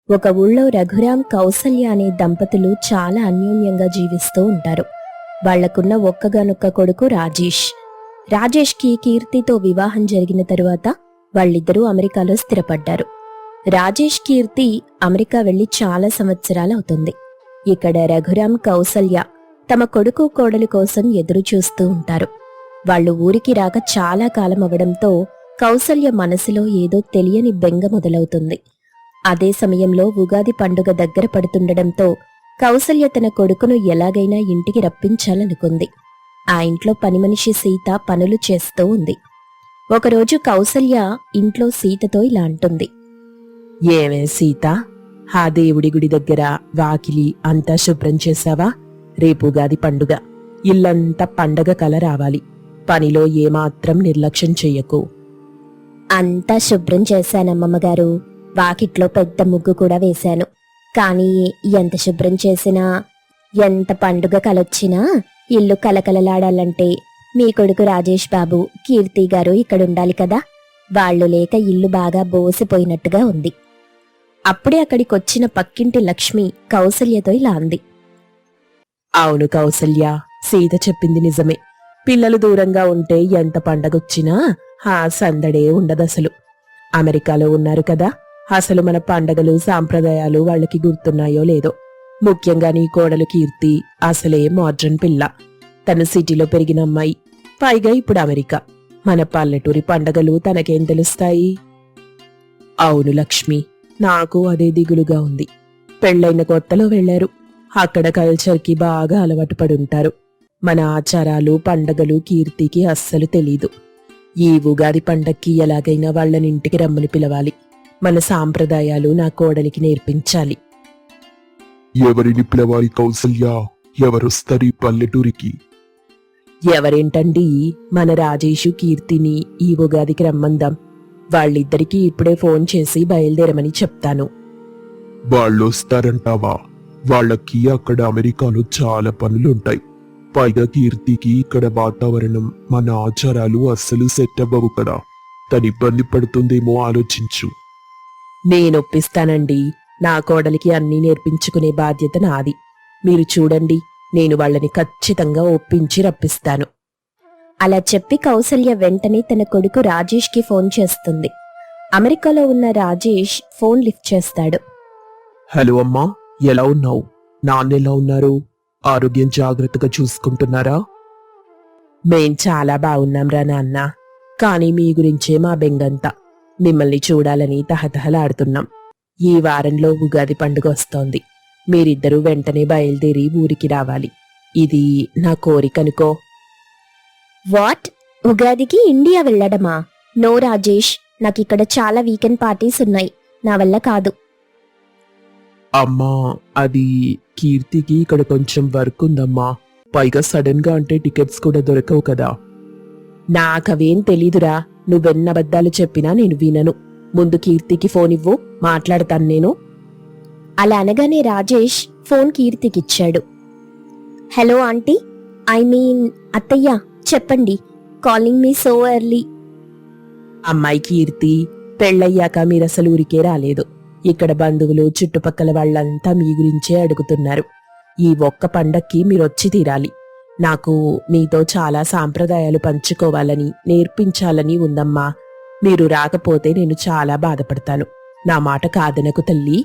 ఒక ఊళ్ళో రఘురాం కౌసల్య అనే దంపతులు చాలా అన్యోన్యంగా జీవిస్తూ ఉంటారు. వాళ్లకున్న ఒక్కగానొక్క కొడుకు రాజేష్. రాజేష్కి కీర్తితో వివాహం జరిగిన తరువాత వాళ్ళిద్దరూ అమెరికాలో స్థిరపడ్డారు. రాజేష్ కీర్తి అమెరికా వెళ్లి చాలా సంవత్సరాలవుతుంది. ఇక్కడ రఘురాం కౌసల్య తమ కొడుకు కోడలి కోసం ఎదురు చూస్తూ ఉంటారు. వాళ్ళు ఊరికి రాక చాలా కాలం అవడంతో కౌసల్య మనసులో ఏదో తెలియని బెంగ మొదలవుతుంది. అదే సమయంలో ఉగాది పండుగ దగ్గర పడుతుండడంతో కౌసల్య తన కొడుకును ఎలాగైనా ఇంటికి రప్పించాలనుకుంది. ఆ ఇంట్లో పనిమనిషి సీత పనులు చేస్తూ ఉంది. ఒకరోజు కౌసల్య ఇంట్లో సీతతో ఇలా అంటుంది. ఏమే సీత, ఆ దేవుడి గుడి దగ్గర వాకిలి అంతా శుభ్రం చేశావా? రేపు ఉగాది పండుగ, ఇల్లంతా పండగ కల రావాలి. పనిలో ఏమాత్రం నిర్లక్ష్యం చెయ్యకు. అంతా శుభ్రం చేశానమ్మమ్మగారు. వాకిట్లో పెద్ద ముగ్గు కూడా వేశాను. కానీ ఎంత శుభ్రం చేసినా, ఎంత పండుగ కలొచ్చినా ఇల్లు కలకలలాడాలంటే మీ కొడుకు రాజేష్ బాబు, కీర్తి గారు ఇక్కడుండాలి కదా. వాళ్లు లేక ఇల్లు బాగా బోసిపోయినట్టుగా ఉంది. అప్పుడే అక్కడికొచ్చిన పక్కింటి లక్ష్మి కౌసల్యతో ఇలా అంది. అవును కౌసల్య, సీత చెప్పింది నిజమే. పిల్లలు దూరంగా ఉంటే ఎంత పండగొచ్చినా ఆ సందడే ఉండదసలు. అమెరికాలో ఉన్నారు కదా, అసలు మన పండగలు సాంప్రదాయాలు వాళ్ళకి గుర్తున్నాయో లేదో. ముఖ్యంగా నీ కోడలు కీర్తి అసలే మోడ్రన్ పిల్ల. తను సిటీలో పెరిగిన అమ్మాయి, పైగా ఇప్పుడు అమెరికా. మన పల్లెటూరి పండగలు తనకేం తెలుస్తాయి? అవును లక్ష్మి, నాకు అదే దిగులుగా ఉంది. పెళ్లైన కొత్తలో వెళ్లారు. అక్కడ కల్చర్కి బాగా అలవాటు పడుంటారు. మన ఆచారాలు పండగలు కీర్తికి అస్సలు తెలీదు. ఈ ఉగాది పండక్కి ఎలాగైనా వాళ్ళనింటికి రమ్మని పిలవాలి. మన సాంప్రదాయాలు నా కోడలికి నేర్పించాలి. ఎవరిని పిలవాలి కౌసల్య? ఎవరొస్తారు ఈ పల్లెటూరికి? ఎవరేంటండి, మన రాజేషు కీర్తిని ఈ ఉగాదికి రమ్మందాం. వాళ్ళిద్దరికీ ఇప్పుడే ఫోన్ చేసి బయలుదేరమని చెప్తాను. వాళ్ళొస్తారంటావా? వాళ్ళకి అక్కడ అమెరికాలో చాలా పనులుంటాయి. పైగా కీర్తికి ఇక్కడ వాతావరణం, మన ఆచారాలు అస్సలు సెట్ అవ్వవు కదా. తను ఇబ్బంది పడుతుందేమో ఆలోచించు. నేనొప్పిస్తానండి. నా కోడలికి అన్నీ నేర్పించుకునే బాధ్యత నాది. మీరు చూడండి, నేను వాళ్ళని ఖచ్చితంగా ఒప్పించి రప్పిస్తాను. అలా చెప్పి కౌసల్య వెంటనే తన కొడుకు రాజేష్కి ఫోన్ చేస్తుంది. అమెరికాలో ఉన్న రాజేష్ ఫోన్ లిఫ్ట్ చేస్తాడు. హలో అమ్మా, ఎలా ఉన్నావు? నాన్నెలా ఉన్నారు? ఆరోగ్యం జాగ్రత్తగా చూసుకుంటున్నారా? మేం చాలా బాగున్నాంరా నాన్న. కానీ మీ గురించే మా బెంగంతా. మిమ్మల్ని చూడాలని తహతహలాడుతున్నాం. ఈ వారంలో ఉగాది పండుగ వస్తోంది. మీరిద్దరూ వెంటనే బయలుదేరి ఊరికి రావాలి. ఇది నా కోరికనుకో. వాట్? ఉగాదికి ఇండియా వెళ్ళడమా? నో రాజేష్, నాకిక్కడ చాలా వీకెండ్ పార్టీస్ ఉన్నాయి. నా వల్ల కాదు. అమ్మా, అది కీర్తికి ఇక్కడ కొంచెం వర్క్ ఉందమ్మా. పైగా సడన్ గా అంటే టికెట్స్ కూడా దొరకవు కదా. నాకవేం తెలీదురా. నువ్వెన్నబద్దాలు చెప్పినా నేను వినను. ముందు కీర్తికి ఫోన్ ఇవ్వు, మాట్లాడతాను నేను. అలా అనగానే రాజేష్ ఫోన్ కీర్తికిచ్చాడు. హలో ఆంటీ, ఐ మీన్ అత్తయ్య, చెప్పండి. Calling me so early. అమ్మాయి కీర్తి, పెళ్ళయ్యాక మీరసలు ఊరికే రాలేదు. ఇక్కడ బంధువులు చుట్టుపక్కల వాళ్ళంతా మీ గురించే అడుగుతున్నారు. ఈ ఒక్క పండక్కి మీరొచ్చి తీరాలి. నాకు మీతో చాలా సాంప్రదాయాలు పంచుకోవాలని, నేర్పించాలని ఉందమ్మా. మీరు రాకపోతే నేను చాలా బాధపడతాను. నా మాట కాదనకు తల్లి.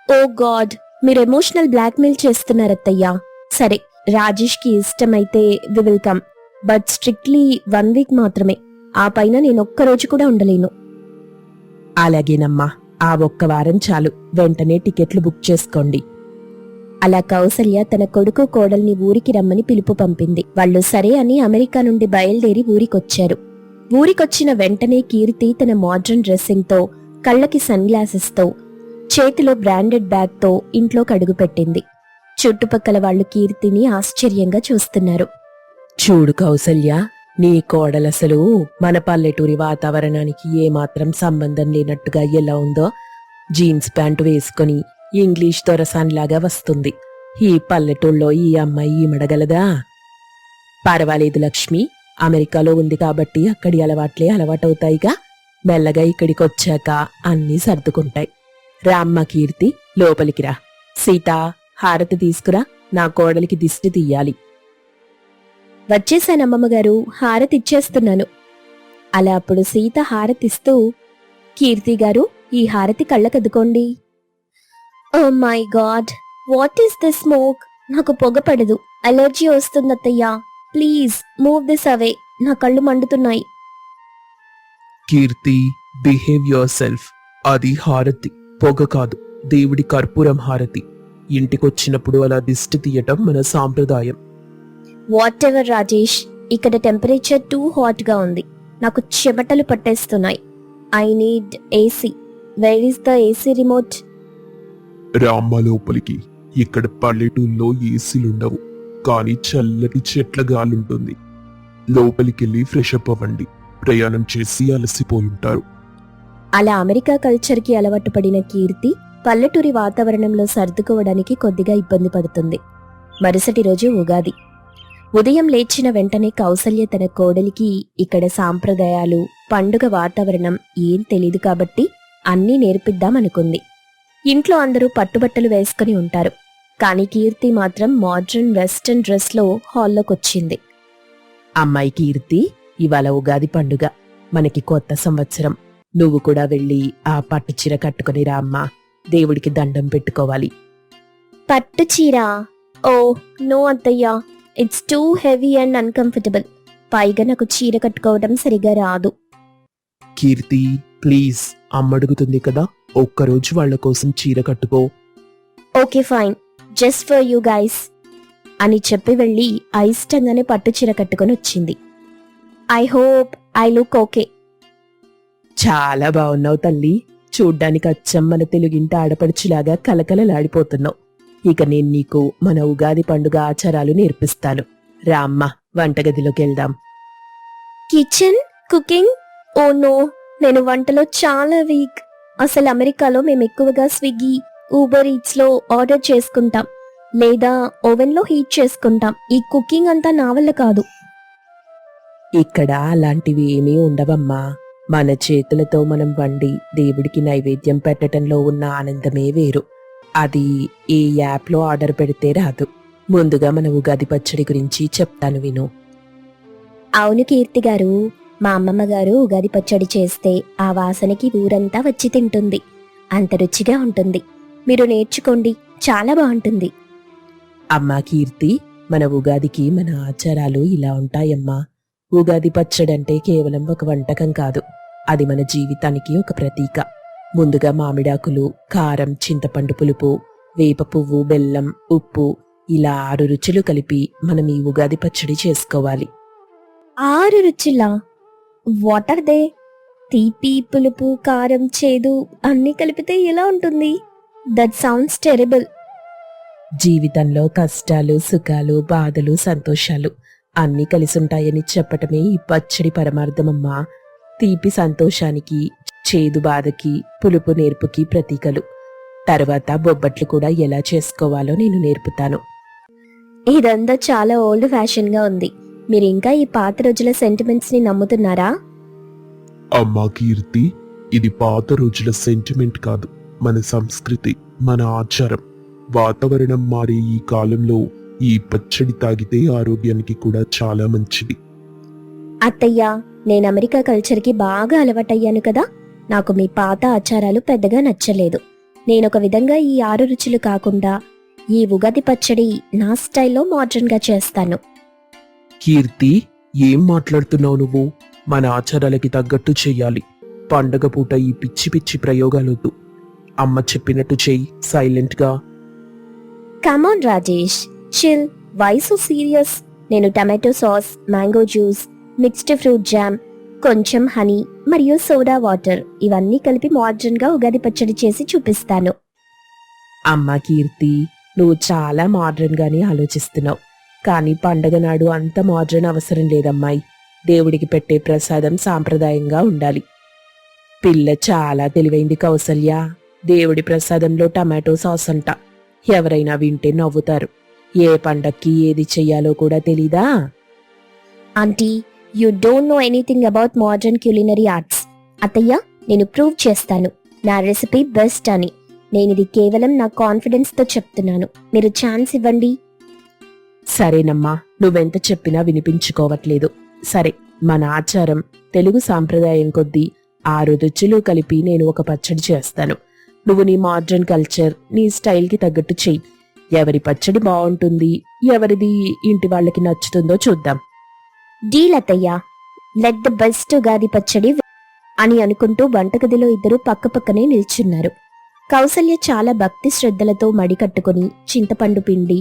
ఓ గాడ్, మీరు ఎమోషనల్ బ్లాక్మెయిల్ చేస్తున్నారత్తయ్యా. సరే, రాజేష్కి ఇష్టమైతే we will come, but strictly 1 week మాత్రమే. ఆ పైన నేనొక్కరోజు కూడా ఉండలేను. అలాగేనమ్మా, ఆ ఒక్క వారం చాలు. వెంటనే టికెట్లు బుక్ చేసుకోండి. అలా కౌసల్య తన కొడుకు కోడల్ని ఊరికి రమ్మని పిలుపు పంపింది. వాళ్ళు సరే అని అమెరికా నుండి బయలుదేరి ఊరికొచ్చారు. ఊరికొచ్చిన వెంటనే కీర్తి తన మోడ్రన్ డ్రెస్సింగ్తో, కళ్ళకి సన్ గ్లాసెస్తో, చేతిలో బ్రాండెడ్ బ్యాగ్తో ఇంట్లోకి అడుగుపెట్టింది. చుట్టుపక్కల వాళ్ళు కీర్తిని ఆశ్చర్యంగా చూస్తున్నారు. చూడు కౌసల్య, నీ కోడలసలు మన పల్లెటూరి వాతావరణానికి ఏమాత్రం సంబంధం లేనట్టుగా ఎలా ఉందో. జీన్స్ ప్యాంటు వేసుకుని ఇంగ్లీష్ దొరసాన్లాగా వస్తుంది. ఈ పల్లెటూళ్ళలో ఈ అమ్మాయి ఈమడగలదా? పర్వాలేదు లక్ష్మి, అమెరికాలో ఉంది కాబట్టి అక్కడి అలవాట్లే అలవాటవుతాయిగా. మెల్లగా ఇక్కడికొచ్చాక అన్నీ సర్దుకుంటాయి. రామ్మ కీర్తి లోపలికి రా. సీత, హారతి తీసుకురా, నా కోడలికి దిష్టి తీయాలి. వచ్చేసానమ్మమ్మగారు, హారతిచ్చేస్తున్నాను. అలా అప్పుడు సీత హారతిస్తూ, కీర్తి గారు, ఈ హారతి కళ్ళకద్దుకోండి. Oh my god, what is this smoke? నాకు పొగ పడదు, అలర్జీ వస్తుందత్తయ్యా. ప్లీజ్ మూవ్ దిస్ అవే, నా కళ్ళు మండుతున్నాయి. Keerthi, behave yourself. అది హారతి, పొగ కాదు, దేవుడి కర్పూరం హారతి. ఇంటికొచ్చినప్పుడు అలా దిష్టి తీయటం మన సాంప్రదాయం. వాట్ ఎవర్ రాజేష్, ఇక్కడ టెంపరేచర్ టూ హాట్ గా ఉంది. నాకు చెమటలు పట్టేస్తున్నాయి. I need AC. Where is the AC remote? రామ్మ లోపలికి. ఇక్కడ పల్లెటూళ్ళలో ఏసీలుండవు, కానీ చల్లటి చెట్ల గాలుంటుంది. లోపలికెళ్ళి ఫ్రెష్ అప్ అవ్వండి. ప్రయాణం చేసి అలసిపోయుంటారు. అలా అమెరికా కల్చర్కి అలవాటు పడిన కీర్తి పల్లెటూరి వాతావరణంలో సర్దుకోవడానికి కొద్దిగా ఇబ్బంది పడుతుంది. మరుసటి రోజు ఉగాది. ఉదయం లేచిన వెంటనే కౌసల్య తన కోడలికి ఇక్కడ సాంప్రదాయాలు, పండుగ వాతావరణం ఏం తెలీదు కాబట్టి అన్నీ నేర్పిద్దామనుకుంది. ఇంట్లో అందరూ పట్టుబట్టలు వేసుకుని ఉంటారు. కానీ కీర్తి మాత్రం మోడ్రన్ వెస్టర్న్ డ్రెస్లో హాల్లోకొచ్చింది. అమ్మాయి కీర్తి, ఇవాళ ఉగాది పండుగ, మనకి కొత్త సంవత్సరం. నువ్వు కూడా వెళ్ళి ఆ పట్టు చీర కట్టుకుని రా అమ్మా. దేవుడికి దండం పెట్టుకోవాలి. పట్టు చీర? ఓ నో అత్తయ్యా, it's too heavy and uncomfortable. పైగా నాకు చీర కట్టుకోవడం సరిగా రాదు. కీర్తి, ప్లీజ్, అమ్మడుగుతుంది కదా, ఒక్కరోజు వాళ్ల కోసం చీర కట్టుకో. Okay fine, just for you guys అని చెప్పి వెళ్ళి అయిష్టంగానే పట్టు చీర కట్టుకుని వచ్చింది. I hope I look okay. చాలా బాగున్నావు తల్లి. చూడ్డానికి అచ్చం మన తెలుగింటి ఆడపడుచులాగా కలకలలాడిపోతున్నావు. ఇక నేను నీకు మన ఉగాది పండుగ ఆచారాలు నేర్పిస్తాను. రామ్మ, వంటగదిలోకి వెళ్దాం. Kitchen, cooking? ఓ నో, నేను వంటలో చాలా వీక్. అసలు అమెరికాలో మేము ఎక్కువగా స్విగ్గీ, ఊబర్ ఈట్స్ లో ఆర్డర్ చేసుకుంటాం, లేదా ఓవెన్ లో హీట్ చేసుకుంటాం. ఈ కుకింగ్ అంతా నా వల్ల కాదు. ఇక్కడ అలాంటివి ఏమీ ఉండవమ్మా. మన చేతులతో మనం వండి దేవుడికి నైవేద్యం పెట్టడంలో ఉన్న ఆనందమే వేరు. అది ఏ యాప్లో ఆర్డర్ పెడితే రాదు. ముందుగా మన ఉగాది పచ్చడి గురించి చెప్తాను విను. అవును కీర్తి గారు, మా అమ్మమ్మ గారు ఉగాది పచ్చడి చేస్తే ఆ వాసనకి ఊరంతా వచ్చి తింటుంది. అంత రుచిగా ఉంటుంది. మీరు నేర్చుకోండి, చాలా బాగుంటుంది. అమ్మా కీర్తి, మన ఉగాదికి మన ఆచారాలు ఇలా ఉంటాయమ్మా. ఉగాది పచ్చడంటే కేవలం ఒక వంటకం కాదు, అది మన జీవితానికి ఒక ప్రతీక. ముందుగా మామిడాకులు, కారం, చింతపండు పులుపు, వేప పువ్వు, బెల్లం, ఉప్పు, ఇలా 6 రుచులు కలిపి మనం ఈ ఉగాది పచ్చడి చేసుకోవాలి. 6 రుచులా? What are they? తీపి, పులుపు, కారం, చేదు అన్నీ కలిపితే ఎలా ఉంటుంది? That sounds terrible. జీవితంలో కష్టాలు, సుఖాలు, బాధలు, సంతోషాలు అన్నీ కలిసుంటాయని చెప్పటమే ఈ పచ్చడి పరమార్థమమ్మా. తీపి సంతోషానికి, చేదు బాధకి, పులుపు నేర్పుకి ప్రతీకలు. తర్వాత బొబ్బట్లు కూడా ఎలా చేసుకోవాలో నేను నేర్పుతాను. ఇదంతా చాలా ఓల్డ్ ఫ్యాషన్ గా ఉంది. మీరు ఇంకా ఈ పాత రోజుల సెంటిమెంట్స్ ని నమ్ముతున్నారా? అమ్మా కీర్తి, ఇది పాత రోజుల సెంటిమెంట్ కాదు, మన సంస్కృతి, మన ఆచారం. వాతావరణం మారే ఈ కాలంలో ఈ పచ్చడి తాగితే ఆరోగ్యానికి కూడా చాలా మంచిది. అత్తయ్య, నేను అమెరికా కల్చర్కి బాగా అలవాటయ్యాను కదా, నాకు మీ పాత ఆచారాలు పెద్దగా నచ్చలేదు. నేనొక విధంగా ఈ 6 రుచులు కాకుండా ఈ ఉగాది పచ్చడి నా స్టైల్లో మోడ్రన్ గా చేస్తాను. కీర్తి, ఏం మాట్లాడుతున్నావు నువ్వు? మన ఆచారాలకి తగ్గట్టు చెయ్యాలి. పండగ పూట ఈ పిచ్చి పిచ్చి ప్రయోగాలొద్దు. అమ్మ చెప్పినట్టు చెయ్యి, సైలెంట్ గా. Come on Rajesh, chill. Why so serious? నేను tomato sauce, mango juice, mixed fruit jam, కొంచెం హనీ మరియు సోడా వాటర్ ఇవన్నీ కలిపి మోడ్రన్ గా ఉగాది పచ్చడి చేసి చూపిస్తాను. అమ్మా కీర్తి, నువ్వు చాలా మోడ్రన్ గానే ఆలోచిస్తున్నావు. కానీ పండగ నాడు అంత మోడ్రన్ అవసరం లేదమ్మాయి. దేవుడికి పెట్టే ప్రసాదం సాంప్రదాయంగా ఉండాలి. పిల్ల చాలా తెలివైంది కౌసల్య. దేవుడి ప్రసాదంలో టమాటో సాస్ అంట. ఎవరైనా వింటే నవ్వుతారు. ఏ పండక్కి ఏది చెయ్యాలో కూడా తెలీదా? Aunty, you don't know anything about modern culinary arts. అత్తయ్య, నేను ప్రూవ్ చేస్తాను నా రెసిపీ బెస్ట్ అని. నేనిది కేవలం నా కాన్ఫిడెన్స్తో చెప్తున్నాను. మీరు ఛాన్స్ ఇవ్వండి. సరేనమ్మా, నువ్వెంత చెప్పినా వినిపించుకోవట్లేదు. సరే, మన ఆచారం, తెలుగు సాంప్రదాయం కొద్దీ 6 రుచులు కలిపి నేను ఒక పచ్చడి చేస్తాను. నువ్వు నీ మోడ్రన్ కల్చర్, నీ స్టైల్కి తగ్గట్టు చెయ్యి. ఎవరి పచ్చడి బాగుంటుంది, ఎవరిది ఇంటి వాళ్ళకి నచ్చుతుందో చూద్దాం. డీల్ అత్తయ్య. లెట్ ద బెస్ట్ ఉగాది పచ్చడి అని అనుకుంటూ వంటగదిలో ఇద్దరు పక్కపక్కనే నిల్చున్నారు. కౌసల్య చాలా భక్తి శ్రద్ధలతో మడి కట్టుకుని చింతపండు పిండి,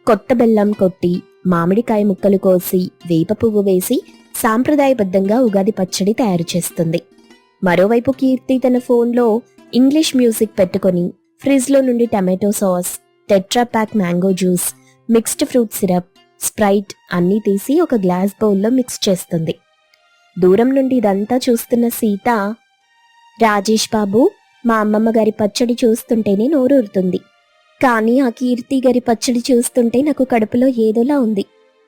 కొత్త బెల్లం కొట్టి, మామిడికాయ ముక్కలు కోసి, వేప పువ్వు వేసి సాంప్రదాయబద్ధంగా ఉగాది పచ్చడి తయారు చేస్తుంది. మరోవైపు కీర్తి తన ఫోన్లో ఇంగ్లీష్ మ్యూజిక్ పెట్టుకుని ఫ్రిడ్జ్లో నుండి tomato sauce, tetra pack mango juice, mixed fruit syrup, Sprite అన్నీ తీసి ఒక గ్లాస్ బౌల్లో మిక్స్ చేస్తుంది. దూరం నుండి ఇదంతా చూస్తున్న సీత, రాజేష్ బాబు, మా అమ్మమ్మ గారి పచ్చడి చూస్తుంటేనే నోరూరుతుంది. కానీ ఆ కీర్తి గారి పచ్చడి చూస్తుంటే నాకు కడుపులో ఏదోలా ఉంది.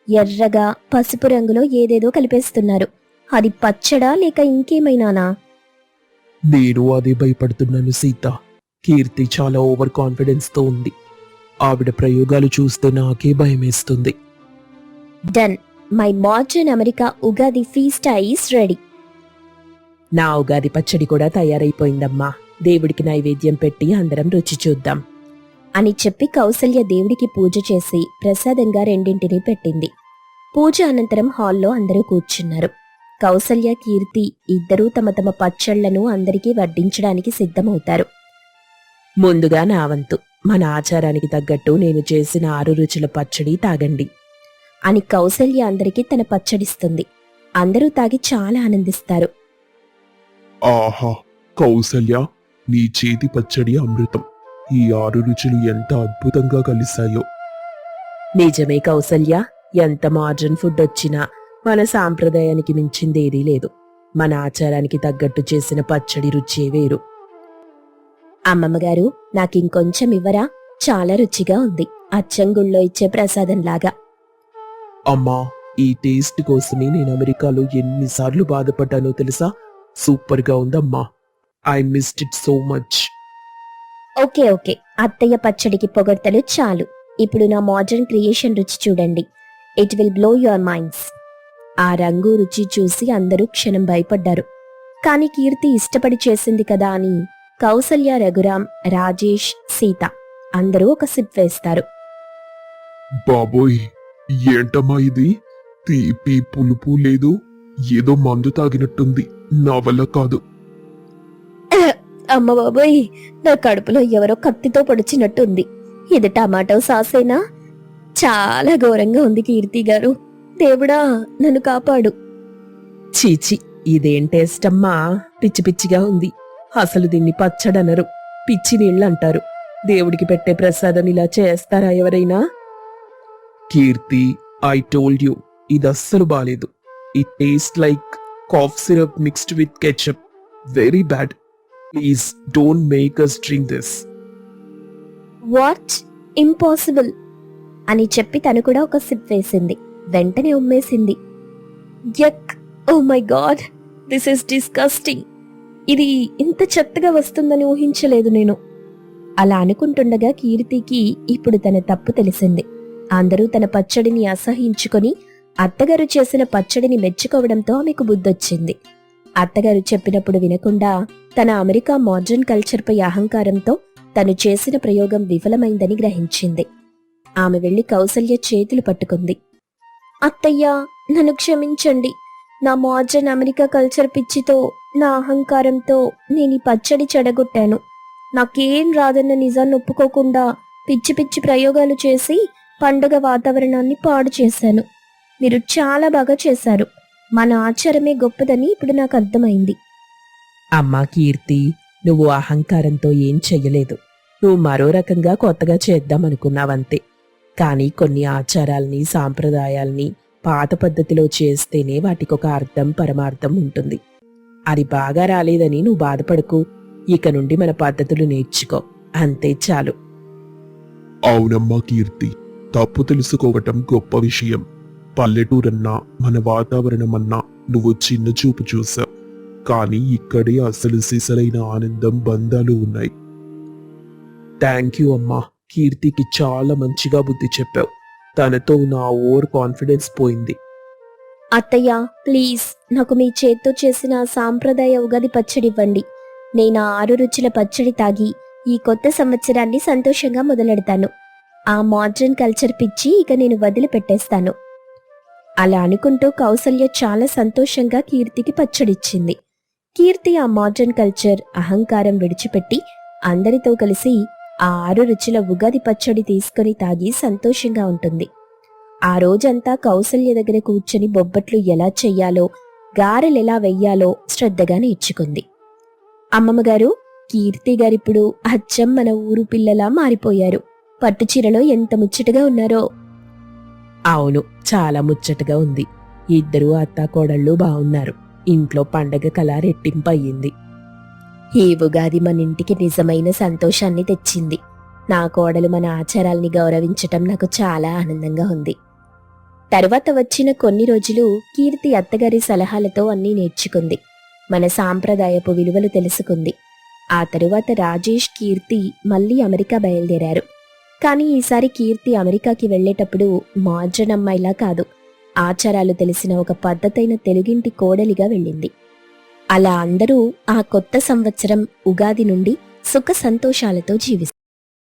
ఎర్రగా పసుపు రంగులో ఏదేదో కలిపేస్తున్నారు. అది పచ్చడా లేక ఇంకేమైనానా? నేను అదే భయపడుతున్నాను సీత. కీర్తి చాలా ఓవర్ కాన్ఫిడెన్స్ తో ఉంది. ఆవిడ ప్రయోగాలు చూస్తే నాకే భయమేస్తుంది. Done. My modern America Ugadi feast is ready. నా ఉగాది పచ్చడి కూడా తయారైపోయిందమ్మా. దేవుడికి నైవేద్యం పెట్టి అందరం రుచి చూద్దాం అని చెప్పి కౌసల్య దేవుడికి పూజ చేసి ప్రసాదంగా 2 పెట్టింది. పూజ అనంతరం హాల్లో అందరూ కూర్చున్నారు. కౌసల్య, కీర్తి ఇద్దరూ తమ తమ పచ్చళ్లను అందరికీ వడ్డించడానికి సిద్ధమవుతారు. ముందుగా నా వంతు. మన ఆచారానికి తగ్గట్టు నేను చేసిన 6 రుచుల పచ్చడి తాగండి అని కౌసల్య అందరికీ తన పచ్చడిస్తుంది. అందరూ తాగి చాలా ఆనందిస్తారు. ఆహా, కౌసల్య, నీ చేతి పచ్చడి అమృతం. ఈ 6 రుచులు ఎంత అద్భుతంగా కలిశాయో. నిజమే కౌసల్య, ఎంత మోడ్రన్ ఫుడ్ వచ్చినా మన సాంప్రదాయానికి మించిందేదీ లేదు. మన ఆచారానికి తగ్గట్టు చేసిన పచ్చడి రుచే వేరు. అమ్మమ్మగారు, నాకింకొంచెం ఇవ్వరా? చాలా రుచిగా ఉంది. అచ్చంగుళ్ళో ఇచ్చే ప్రసాదంలాగా. అమ్మా, ఈ టేస్ట్ కోసమే నేను అమెరికాలో ఎన్నిసార్లు బాధపడ్డానో తెలుసా? సూపర్ గా ఉందమ్మా. I missed it so much. Okay okay, అత్తయ్య పచ్చడికి పొగడ్తలు చాలు. ఇప్పుడు నా మోడ్రన్ క్రియేషన్ రుచి చూడండి. It will blow your minds. ఆ రంగు రుచి చూసి అందరూ క్షణం భయపడ్డారు. కాని కీర్తి ఇష్టపడి చేసింది కదా అని కౌసల్య, రఘురాం, రాజేష్, సీత అందరూ ఒక సిప్ వేస్తారు. బాబోయ్, ఏంటమ్మా ఇది? తీపి పులుపు లేదు, ఏదో మందు తాగినట్టుంది. నా వల్ల కాదు. అమ్మ బాబోయ్, నా కడుపులో ఎవరో కత్తితో పొడిచినట్టుంది. ఇది టమాటో సాసేనా? చాలా ఘోరంగా ఉంది కీర్తి గారు. దేవుడా, నన్ను కాపాడు. చీచి, ఇదేం టేస్ట్ అమ్మా? పిచ్చి పిచ్చిగా ఉంది. అసలు దీన్ని పచ్చడనరు, పిచ్చి నీళ్ళంటారు. దేవుడికి పెట్టే ప్రసాదం ఇలా చేస్తారా ఎవరైనా? కీర్తి, ఐ టోల్డ్ యూ, ఇది అస్సలు బాలేదు. It taste like cough syrup mixed with ketchup. Very bad. Please don't make us drink this. What? Impossible అని చెప్పి తను కూడా ఒక సిప్ వేసింది. వెంటనే ఉమ్మేసింది. Yuck! Oh my god, this is disgusting. ఇది ఇంత చెత్తగా వస్తుందని ఊహించలేదు నేను. అలా అనుకుంటుండగా కీర్తికి ఇప్పుడు తన తప్పు తెలిసింది. అందరూ తన పచ్చడిని అసహించుకొని అత్తగారు చేసిన పచ్చడిని మెచ్చుకోవడంతో ఆమెకు బుద్ధొచ్చింది. అత్తగారు చెప్పినప్పుడు వినకుండా తన అమెరికా మోడ్రన్ కల్చర్పై అహంకారంతో తను చేసిన ప్రయోగం విఫలమైందని గ్రహించింది. ఆమె వెళ్లి కౌసల్య చేతులు పట్టుకుంది. అత్తయ్యా, నన్ను క్షమించండి. నా మోడ్రన్ అమెరికా కల్చర్ పిచ్చితో, నా అహంకారంతో నేను ఈ పచ్చడి చెడగొట్టాను. నాకేం రాదన్న నిజాన్ని ఒప్పుకోకుండా పిచ్చి పిచ్చి ప్రయోగాలు చేసి పండగ వాతావరణాన్ని పాడు చేశాను. మీరు చాలా బాగా చేశారు. మన ఆచారమే గొప్పదని ఇప్పుడు నాకు అర్థమైంది. అమ్మా కీర్తి, నువ్వు అహంకారంతో ఏం చెయ్యలేదు. నువ్వు మరో రకంగా కొత్తగా చేద్దామనుకున్నావంతే. కానీ కొన్ని ఆచారాల్ని, సాంప్రదాయాల్ని పాత పద్ధతిలో చేస్తేనే వాటికొక అర్థం, పరమార్థం ఉంటుంది. అది బాగా రాలేదని నువ్వు బాధపడకు. ఇక నుండి మన పద్ధతులు నేర్చుకో, అంతే చాలు. అవునమ్మా కీర్తి, తప్పు తెలుసుకోవటం గొప్ప విషయం. పల్లెటూరన్నా మన వాతావరణమన్నా నువ్వు చిన్న చూపు చూసావు. కానీ ఇక్కడే అసలు సిసలైన ఆనందం, బంధాలు ఉన్నాయి. థ్యాంక్ యూ అమ్మా. కీర్తికి చాలా మంచిగా బుద్ధి చెప్పావు. తనతో నా ఓవర్ కాన్ఫిడెన్స్ పోయింది. అత్తయ్య, ప్లీజ్ నాకు మీ చేత్తో చేసిన సాంప్రదాయ ఉగాది పచ్చడి ఇవ్వండి. నేను ఆ 6 రుచుల పచ్చడి తాగి ఈ కొత్త సంవత్సరాన్ని సంతోషంగా మొదలెడతాను. ఆ మోడ్రన్ కల్చర్ పిచ్చి ఇక నేను వదిలిపెట్టేస్తాను. అలా అనుకుంటూ కౌసల్య చాలా సంతోషంగా కీర్తికి పచ్చడిచ్చింది. కీర్తి ఆ మోడ్రన్ కల్చర్ అహంకారం విడిచిపెట్టి అందరితో కలిసి ఆ 6 రుచుల ఉగాది పచ్చడి తీసుకుని తాగి సంతోషంగా ఉంటుంది. ఆ రోజంతా కౌసల్య దగ్గర కూర్చొని బొబ్బట్లు ఎలా చెయ్యాలో, గారెలెలా వెయ్యాలో శ్రద్ధగా నేర్చుకుంది. అమ్మమ్మగారు, కీర్తి గారిప్పుడు అచ్చం మన ఊరు పిల్లలా మారిపోయారు. పట్టుచీరలో ఎంత ముచ్చటగా ఉన్నారో. అవును, చాలా ముచ్చటగా ఉంది. ఇద్దరూ అత్తాకోడళ్ళు బావున్నారు. ఇంట్లో పండగ కళ రెట్టింపయ్యింది. ఈ ఉగాది మన ఇంటికి నిజమైన సంతోషాన్ని తెచ్చింది. నా కోడలు మన ఆచారాల్ని గౌరవించటం నాకు చాలా ఆనందంగా ఉంది. తరువాత వచ్చిన కొన్ని రోజులు కీర్తి అత్తగారి సలహాలతో అన్నీ నేర్చుకుంది. మన సాంప్రదాయపు విలువలు తెలుసుకుంది. ఆ తరువాత రాజేష్, కీర్తి మళ్ళీ అమెరికా బయలుదేరారు. కానీ ఈసారి కీర్తి అమెరికాకి వెళ్లేటప్పుడు మోడ్రన్ అమ్మాయిలా కాదు, ఆచారాలు తెలిసిన ఒక పద్ధతైన తెలుగింటి కోడలిగా వెళ్ళింది. అలా అందరూ ఆ కొత్త సంవత్సరం ఉగాది నుండి సుఖ సంతోషాలతో జీవిస్తారు.